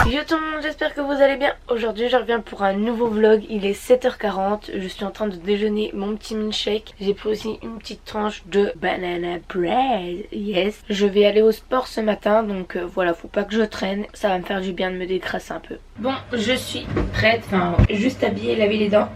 Yo tout le monde, j'espère que vous allez bien. Aujourd'hui je reviens pour un nouveau vlog. Il est 7h40, je suis en train de déjeuner mon petit milkshake. J'ai pris aussi une petite tranche de banana bread. Yes. Je vais aller au sport ce matin, donc voilà, faut pas que je traîne. Ça va me faire du bien de me décrasser un peu. Bon, je suis prête, enfin juste habillée, laver les dents.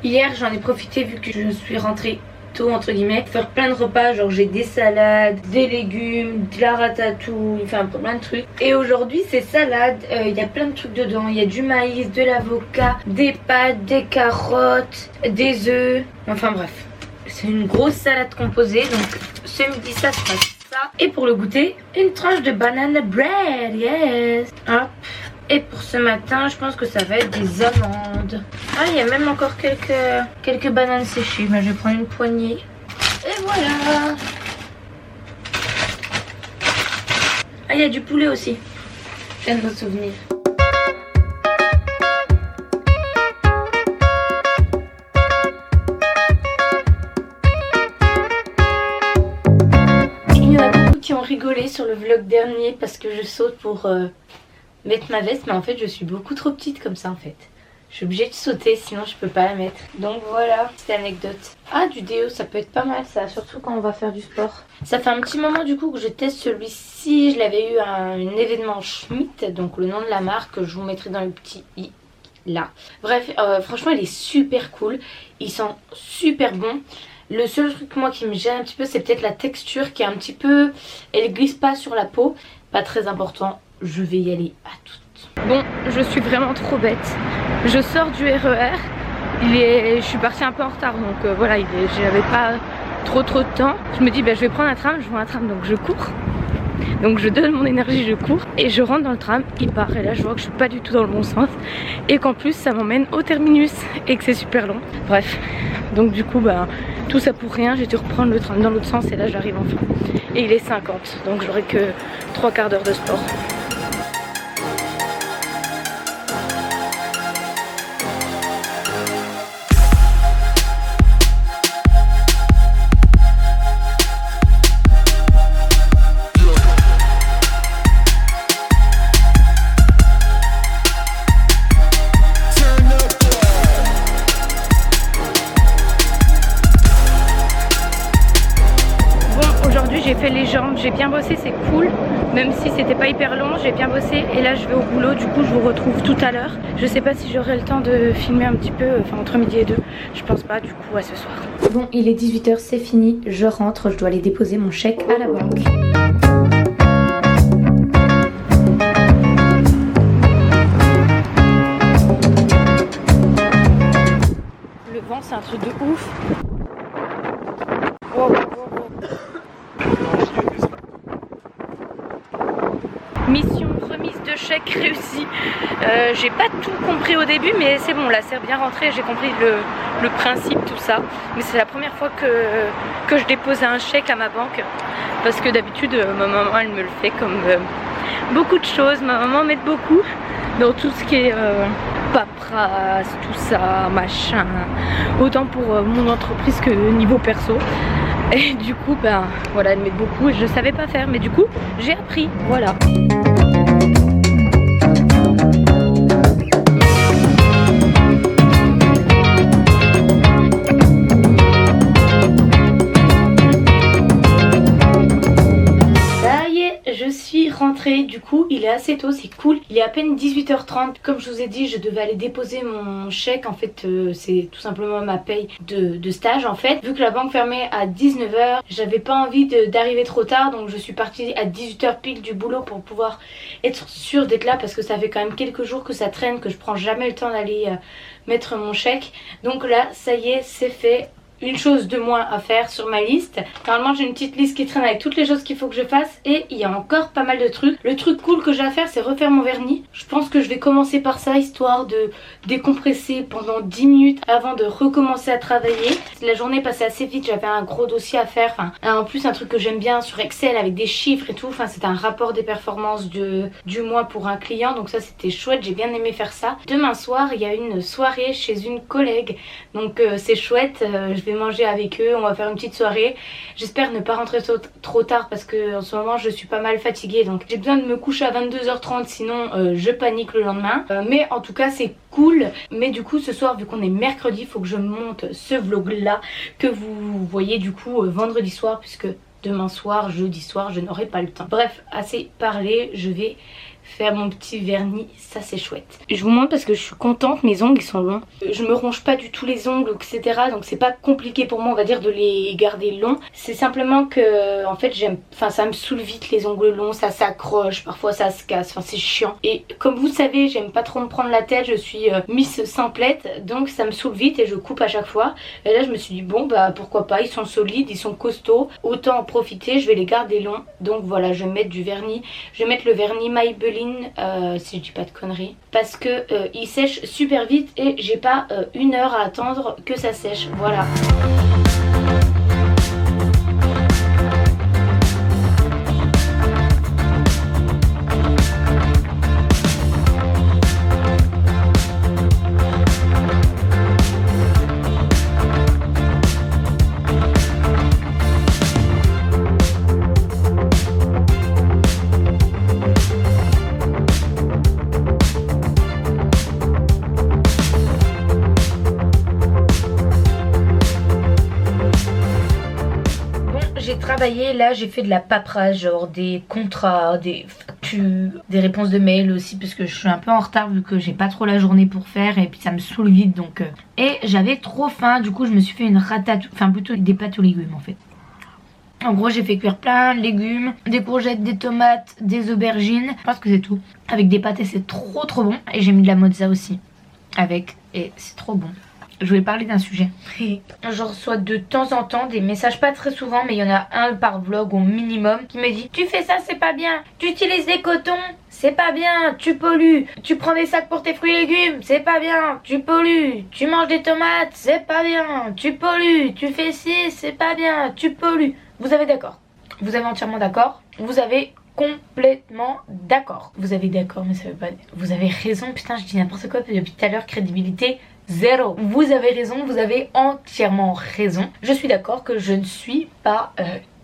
Hier j'en ai profité vu que je suis rentrée tôt entre guillemets, faire plein de repas, genre j'ai des salades, des légumes, de la ratatouille, enfin plein de trucs. Et aujourd'hui c'est salade, il y a plein de trucs dedans, il y a du maïs, de l'avocat, des pâtes, des carottes, des œufs, enfin bref. C'est une grosse salade composée, donc ce midi ça sera ça. Et pour le goûter, une tranche de banana bread, yes. Hop. Et pour ce matin, je pense que ça va être des amandes. Ah, il y a même encore quelques bananes séchées. Mais je vais prendre une poignée. Et voilà. Ah, il y a du poulet aussi. J'aime nos souvenirs. Il y en a beaucoup qui ont rigolé sur le vlog dernier parce que je saute pour... mettre ma veste, mais en fait je suis beaucoup trop petite comme ça en fait. Je suis obligée de sauter sinon je peux pas la mettre. Donc voilà, petite anecdote. Ah, du déo, ça peut être pas mal ça, surtout quand on va faire du sport. Ça fait un petit moment du coup que je teste celui-ci. Je l'avais eu à un événement Schmitt, donc le nom de la marque, je vous mettrai dans le petit i là. Bref, franchement il est super cool. Il sent super bon. Le seul truc moi qui me gêne un petit peu, c'est peut-être la texture qui est un petit peu... Elle glisse pas sur la peau. Pas très important. Je vais y aller à toutes. Bon, je suis vraiment trop bête. Je sors du RER. Je suis partie un peu en retard, donc voilà, j'avais pas trop de temps. Je me dis, je vais prendre un tram, je vois un tram, donc je cours. Donc je donne mon énergie, je cours et je rentre dans le tram, il part. Et là je vois que je suis pas du tout dans le bon sens. Et qu'en plus ça m'emmène au terminus et que c'est super long. Bref, donc du coup tout ça pour rien, j'ai dû reprendre le tram dans l'autre sens et là j'arrive enfin. Et il est 50, donc j'aurai que 3/4 d'heure de sport. J'ai fait les jambes, j'ai bien bossé, c'est cool. Même si c'était pas hyper long, j'ai bien bossé. Et là je vais au boulot, du coup je vous retrouve tout à l'heure. Je sais pas si j'aurai le temps de filmer un petit peu, enfin entre midi et 2. Je pense pas, du coup à ce soir. Bon, il est 18h, c'est fini. Je rentre, je dois aller déposer mon chèque à la banque. Le vent c'est un truc de ouf. Wow. Mission remise de chèque réussie. J'ai pas tout compris au début, mais c'est bon, là c'est bien rentré, j'ai compris le principe, tout ça. Mais c'est la première fois que je dépose un chèque à ma banque, parce que d'habitude ma maman elle me le fait comme beaucoup de choses. Ma maman m'aide beaucoup dans tout ce qui est paperasse, tout ça, machin, autant pour mon entreprise que niveau perso. Et du coup, voilà, elle m'aide beaucoup et je savais pas faire, mais du coup, j'ai appris, voilà. Rentrée, du coup il est assez tôt, c'est cool. Il est à peine 18h30. Comme je vous ai dit, je devais aller déposer mon chèque. En fait c'est tout simplement ma paye de stage en fait. Vu que la banque fermait à 19h, j'avais pas envie d'arriver trop tard, donc je suis partie à 18h pile du boulot pour pouvoir être sûre d'être là, parce que ça fait quand même quelques jours que ça traîne, que je prends jamais le temps d'aller mettre mon chèque. Donc là ça y est, c'est fait. Une chose de moins à faire sur ma liste. Normalement j'ai une petite liste qui traîne avec toutes les choses qu'il faut que je fasse, et il y a encore pas mal de trucs. Le truc cool que j'ai à faire, c'est refaire mon vernis. Je pense que je vais commencer par ça, histoire de décompresser pendant 10 minutes avant de recommencer à travailler. La journée passait assez vite, j'avais un gros dossier à faire. En plus un truc que j'aime bien sur Excel avec des chiffres et tout. C'était un rapport des performances du mois pour un client, donc ça c'était chouette, j'ai bien aimé faire ça. Demain soir il y a une soirée chez une collègue, donc c'est chouette. Je vais vais manger avec eux, on va faire une petite soirée. J'espère ne pas rentrer trop tard parce que en ce moment je suis pas mal fatiguée, donc j'ai besoin de me coucher à 22h30 sinon je panique le lendemain. Mais en tout cas c'est cool. Mais du coup ce soir vu qu'on est mercredi, il faut que je monte ce vlog là que vous voyez du coup vendredi soir, puisque demain soir, jeudi soir, je n'aurai pas le temps. Bref, assez parlé, je vais faire mon petit vernis, ça c'est chouette. Je vous montre parce que je suis contente, mes ongles ils sont longs. Je me ronge pas du tout les ongles, etc. Donc c'est pas compliqué pour moi, on va dire, de les garder longs. C'est simplement que, en fait, ça me saoule vite les ongles longs, ça s'accroche, parfois ça se casse, enfin c'est chiant. Et comme vous savez, j'aime pas trop me prendre la tête, je suis Miss Simplette, donc ça me saoule vite et je coupe à chaque fois. Et là je me suis dit bon bah pourquoi pas, ils sont solides, ils sont costauds, autant en profiter, je vais les garder longs. Donc voilà, je vais mettre du vernis, je vais mettre le vernis Maybelline. Si je dis pas de conneries, parce que il sèche super vite et j'ai pas 1 heure à attendre que ça sèche. Voilà. Là j'ai fait de la paperasse, genre des contrats, des factures, des réponses de mail aussi, parce que je suis un peu en retard vu que j'ai pas trop la journée pour faire et puis ça me saoule vite donc et j'avais trop faim, du coup je me suis fait une ratatouille, enfin plutôt des pâtes aux légumes en fait. En gros j'ai fait cuire plein de légumes, des courgettes, des tomates, des aubergines, je pense que c'est tout, avec des pâtes et c'est trop bon. Et j'ai mis de la mozza aussi avec et c'est trop bon. Je voulais parler d'un sujet. Je reçois de temps en temps des messages, pas très souvent, mais il y en a un par vlog au minimum, qui me dit: tu fais ça, c'est pas bien. Tu utilises des cotons, c'est pas bien. Tu pollues. Tu prends des sacs pour tes fruits et légumes, c'est pas bien. Tu pollues. Tu manges des tomates, c'est pas bien. Tu pollues. Tu fais ci, c'est pas bien. Tu pollues. Vous avez d'accord. Vous avez entièrement d'accord. Vous avez complètement d'accord. Vous avez d'accord, mais ça veut pas... Vous avez raison, putain, je dis n'importe quoi depuis tout à l'heure, crédibilité zéro. Vous avez raison, vous avez entièrement raison. Je suis d'accord que je ne suis pas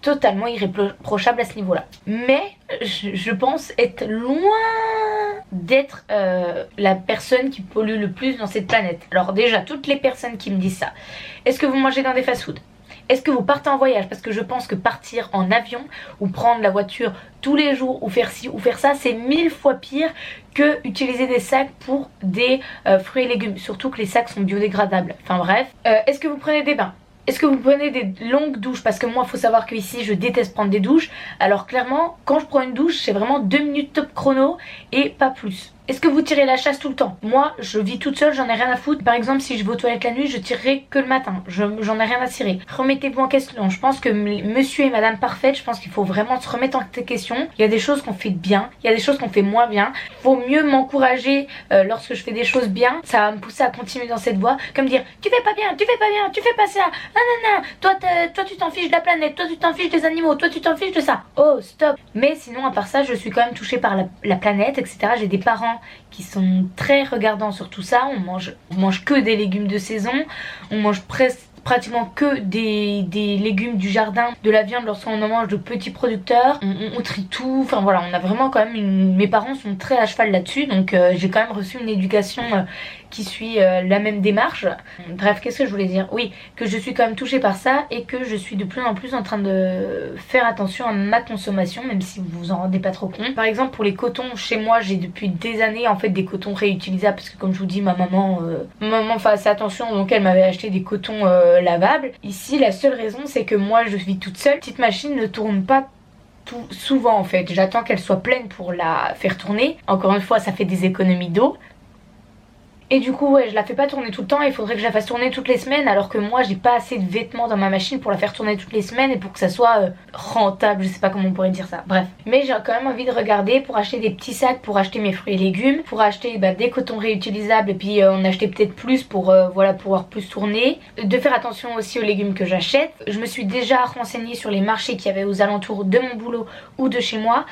totalement irréprochable à ce niveau-là. Mais je pense être loin d'être la personne qui pollue le plus dans cette planète. Alors déjà, toutes les personnes qui me disent ça, est-ce que vous mangez dans des fast-food ? Est-ce que vous partez en voyage? Parce que je pense que partir en avion ou prendre la voiture tous les jours ou faire ci ou faire ça, c'est 1000 fois pire que utiliser des sacs pour des fruits et légumes. Surtout que les sacs sont biodégradables. Enfin bref. Est-ce que vous prenez des bains? Est-ce que vous prenez des longues douches? Parce que moi, il faut savoir qu'ici, je déteste prendre des douches. Alors clairement, quand je prends une douche, c'est vraiment 2 minutes top chrono et pas plus. Est-ce que vous tirez la chasse tout le temps? Moi, je vis toute seule, j'en ai rien à foutre. Par exemple, si je vais aux toilettes la nuit, je tirerai que le matin. J'en ai rien à cirer. Remettez-vous en question. Je pense que monsieur et madame parfaite, je pense qu'il faut vraiment se remettre en question. Il y a des choses qu'on fait bien, il y a des choses qu'on fait moins bien. Il faut mieux m'encourager lorsque je fais des choses bien. Ça va me pousser à continuer dans cette voie. Comme dire, tu fais pas bien, tu fais pas bien, tu fais pas ça. Non. Toi tu t'en fiches de la planète, toi tu t'en fiches des animaux, toi tu t'en fiches de ça. Oh, stop. Mais sinon, à part ça, je suis quand même touchée par la planète, etc. J'ai des parents qui sont très regardants sur tout ça. On mange que des légumes de saison, on mange pratiquement que des légumes du jardin, de la viande lorsqu'on en mange de petits producteurs, on trie tout, enfin voilà, on a vraiment quand même mes parents sont très à cheval là-dessus, donc j'ai quand même reçu une éducation qui suit la même démarche. Bref, qu'est-ce que je voulais dire? Oui, que je suis quand même touchée par ça et que je suis de plus en plus en train de faire attention à ma consommation, même si vous vous en rendez pas trop compte. Par exemple, pour les cotons, chez moi, j'ai depuis des années en fait des cotons réutilisables, parce que comme je vous dis, ma maman fait assez attention, donc elle m'avait acheté des cotons lavables. Ici, la seule raison, c'est que moi, je vis toute seule. Petite machine ne tourne pas souvent en fait. J'attends qu'elle soit pleine pour la faire tourner. Encore une fois, ça fait des économies d'eau. Et du coup ouais, je la fais pas tourner tout le temps, il faudrait que je la fasse tourner toutes les semaines, alors que moi j'ai pas assez de vêtements dans ma machine pour la faire tourner toutes les semaines et pour que ça soit rentable, je sais pas comment on pourrait dire ça, bref. Mais j'ai quand même envie de regarder pour acheter des petits sacs pour acheter mes fruits et légumes, pour acheter des cotons réutilisables et puis en acheter peut-être plus pour voilà, pouvoir plus tourner. De faire attention aussi aux légumes que j'achète. Je me suis déjà renseignée sur les marchés qu'il y avait aux alentours de mon boulot ou de chez moi.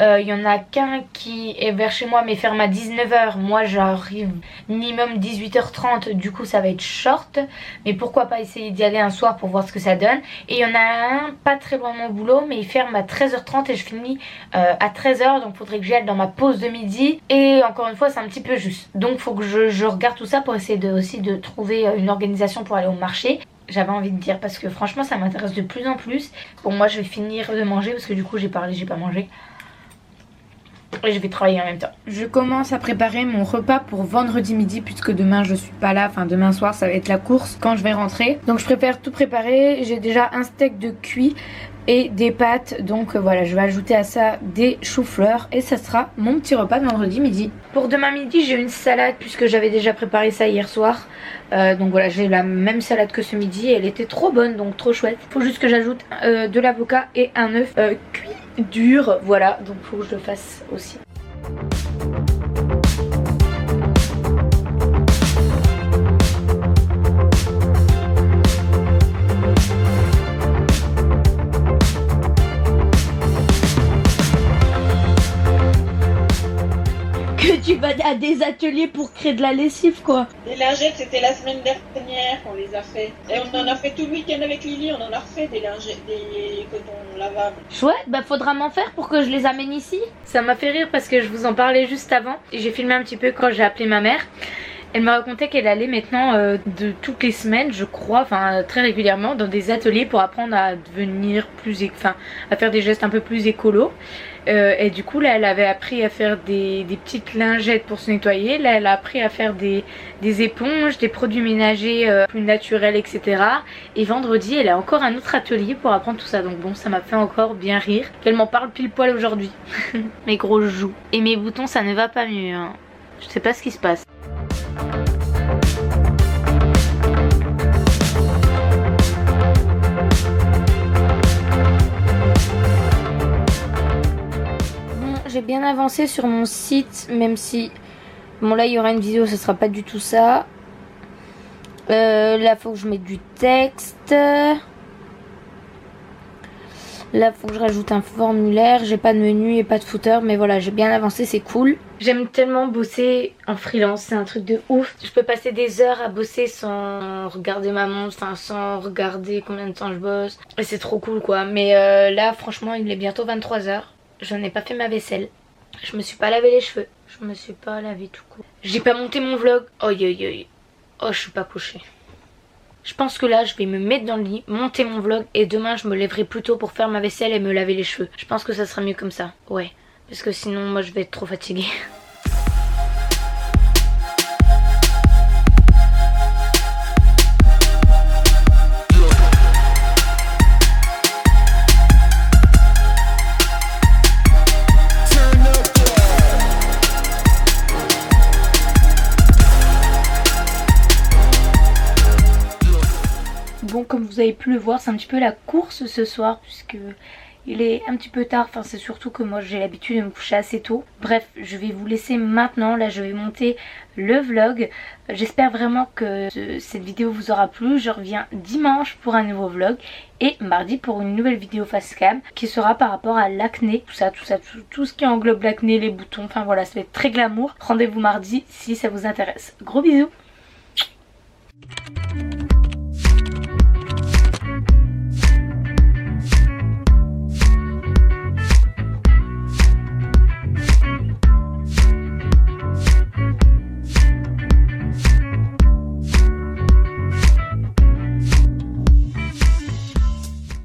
Il y en a qu'un qui est vers chez moi mais ferme à 19h. Moi j'arrive minimum 18h30, du coup ça va être short. Mais pourquoi pas essayer d'y aller un soir pour voir ce que ça donne. Et il y en a un pas très loin de mon boulot, mais il ferme à 13h30 et je finis à 13h. Donc faudrait que j'y aille dans ma pause de midi. Et encore une fois c'est un petit peu juste. Donc faut que je regarde tout ça pour essayer aussi de trouver une organisation pour aller au marché. J'avais envie de dire parce que franchement ça m'intéresse de plus en plus. Bon moi je vais finir de manger parce que du coup j'ai parlé, j'ai pas mangé. Et je vais travailler en même temps. Je commence à préparer mon repas pour vendredi midi puisque demain je suis pas là. Enfin demain soir ça va être la course quand je vais rentrer. Donc je préfère tout préparer. J'ai déjà un steak de cuit et des pâtes. Donc voilà, je vais ajouter à ça des choux-fleurs et ça sera mon petit repas de vendredi midi. Pour demain midi j'ai une salade puisque j'avais déjà préparé ça hier soir. Donc voilà, j'ai la même salade que ce midi. Elle était trop bonne, donc trop chouette. Faut juste que j'ajoute de l'avocat et un œuf cuit dur. Voilà, donc faut que je le fasse aussi. Tu vas à des ateliers pour créer de la lessive quoi. Les lingettes c'était la semaine dernière qu'on les a fait. Et on en a fait tout le week-end avec Lily, on en a refait des lingettes, des cotons lavables. Chouette, bah faudra m'en faire pour que je les amène ici. Ça m'a fait rire parce que je vous en parlais juste avant. Et j'ai filmé un petit peu quand j'ai appelé ma mère. Elle m'a raconté qu'elle allait maintenant de toutes les semaines, je crois, enfin très régulièrement, dans des ateliers pour apprendre à devenir plus, à faire des gestes un peu plus écolos. Et du coup là elle avait appris à faire des petites lingettes pour se nettoyer. Là elle a appris à faire des éponges, des produits ménagers plus naturels, etc. Et vendredi elle a encore un autre atelier pour apprendre tout ça. Donc bon, ça m'a fait encore bien rire qu'elle m'en parle pile poil aujourd'hui. Mes gros joues. Et mes boutons ça ne va pas mieux hein. Je sais pas ce qui se passe. J'ai bien avancé sur mon site, même si bon là il y aura une vidéo, ce sera pas du tout ça. Là faut que je mette du texte. Là faut que je rajoute un formulaire. J'ai pas de menu et pas de footer, mais voilà, j'ai bien avancé, c'est cool. J'aime tellement bosser en freelance, c'est un truc de ouf. Je peux passer des heures à bosser sans regarder ma montre, enfin sans regarder combien de temps je bosse. Et c'est trop cool quoi. Mais là franchement il est bientôt 23h. Je n'ai pas fait ma vaisselle. Je me suis pas lavé les cheveux. Je me suis pas lavé tout court. J'ai pas monté mon vlog. Oh je suis pas couchée. Je pense que là je vais me mettre dans le lit, monter mon vlog et demain je me lèverai plus tôt pour faire ma vaisselle et me laver les cheveux. Je pense que ça sera mieux comme ça. Ouais. Parce que sinon moi je vais être trop fatiguée. Bon, comme vous avez pu le voir, c'est un petit peu la course ce soir puisque il est un petit peu tard. Enfin c'est surtout que moi j'ai l'habitude de me coucher assez tôt. Bref, je vais vous laisser maintenant. Là je vais monter le vlog. J'espère vraiment que cette vidéo vous aura plu. Je reviens dimanche pour un nouveau vlog et mardi pour une nouvelle vidéo face cam qui sera par rapport à l'acné. Tout ce qui englobe l'acné, les boutons. Enfin voilà, ça va être très glamour. Rendez-vous mardi si ça vous intéresse. Gros bisous.